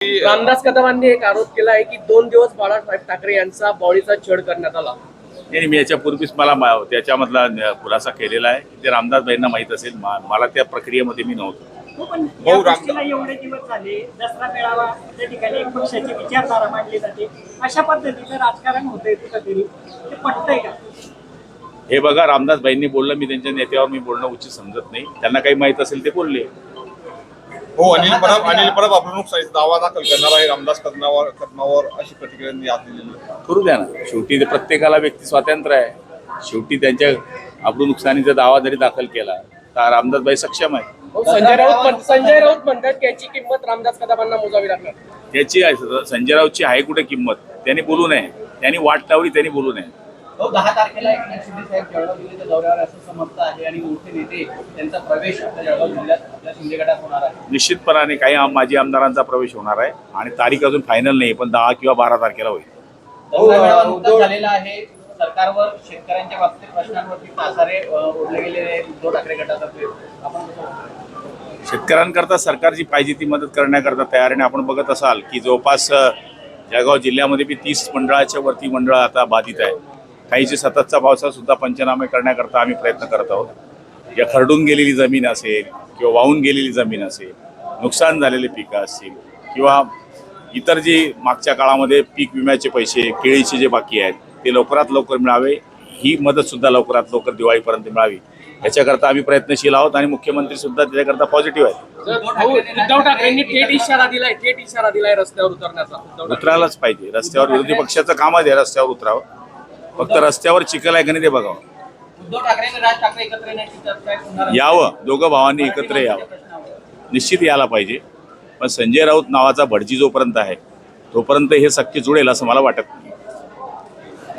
रामदास कदमांनी एक आरोप केला आहे की 2 दिवस बाळासाहेब ठाकरे यांचा बॉडीचा छळ करण्यात आला. नाही, मी याच्यापूर्वीच त्याच्यामधला खुलासा केलेला आहे. ते रामदासबाईंना माहीत असेल. मला त्या प्रक्रियेमध्ये मी नव्हतो. हो, पण या गोष्टीला एवढे दिवस झाले. दसरा मेळावा त्या ठिकाणी एक पक्षाची विचारधारा मांडली जाते. अशा पद्धतीचं राजकारण होतंय कुठंतरी, ते पटतंय का? हे बघा, रामदासबाईंनी बोललं, मी त्यांच्या नेत्यावर मी बोलणं उचित समजत नाही. त्यांना काही माहीत असेल ते बोलले. हो, अनिल परब आपलं नुकसानीचा दावा दाखल करणार आहे रामदास कदमावर अशी प्रतिक्रिया आज दिलेली आहे. करू द्या ना. शेवटी ते प्रत्येकाला व्यक्ती स्वातंत्र्य आहे. शेवटी त्यांच्या अब्रू नुकसानीचा दावा जरी दाखल केला तर रामदासबाई सक्षम आहे. संजय राऊत म्हणतात की याची किंमत रामदास कदमांना मोजावी लागणार. त्याची संजय राऊतची आहे कुठे किंमत? त्यांनी बोलू नये. त्यांनी वाट लावली, त्यांनी बोलू नये. 10 तारखेला एकनाथ शिंदे साहेब जळगाव जिल्ह्याच्या दौऱ्यावर असं समजतं आहे आणि मोठे नेते त्यांचा प्रवेश आपल्या जळगाव जिल्ह्यात आपल्या शिंदे गटात होणार आहे. निश्चितपणाने काही माजी आमदारांचा प्रवेश होणार आहे आणि तारीख अजून फायनल नाही, पण 10 किंवा 12 तारखेला होईल. दसरा मेळावा नुकताच झालेला आहे. सरकारवर शेतकऱ्यांच्या बाबतीत प्रश्नांवरती तासारे ओढले गेलेले आहेत उद्धव ठाकरे गटातर्फे. आपण शेतकऱ्यांकरता सरकारची पाहिजे ती मदत करण्याकरता तयार आहे. आपण बघत असाल की जवळपास जळगाव जिल्ह्यामध्ये बी 30 मंडळाच्या वरती मंडळ आता बाधित आहे. काहीची सततचा पावसात सुद्धा पंचनामे करण्याकरता आम्ही प्रयत्न करत आहोत. या खरडून गेलेली जमीन असेल किंवा वाहून गेलेली जमीन असेल, नुकसान झालेले पिकं असतील किंवा इतर जे मागच्या काळामध्ये पीक विम्याचे पैसे, केळीचे जे बाकी आहेत ते लवकरात लवकर मिळावे. ही मदतसुद्धा लवकरात लवकर दिवाळीपर्यंत मिळावी याच्याकरता आम्ही प्रयत्नशील आहोत आणि मुख्यमंत्री सुद्धा त्याच्याकरता पॉझिटिव्ह आहेत. उद्धव ठाकरेंनी थेट इशारा दिलाय रस्त्यावर उतरण्याचा. उतरायलाच पाहिजे. रस्त्यावर विरोधी पक्षाचं कामच आहे रस्त्यावर उतरावं. फक्त रस्त्यावर चिखल आहे का नाही ते बघावं. उद्धव ठाकरे आणि राज ठाकरे एकत्र येण्याची चर्चा आहे. यावं, दोघं भावांनी एकत्र यावं. निश्चित यायला पाहिजे. पण संजय राऊत नावाचा भटजी जोपर्यंत आहे तोपर्यंत हे शक्य जुळेल असं मला वाटत नाही.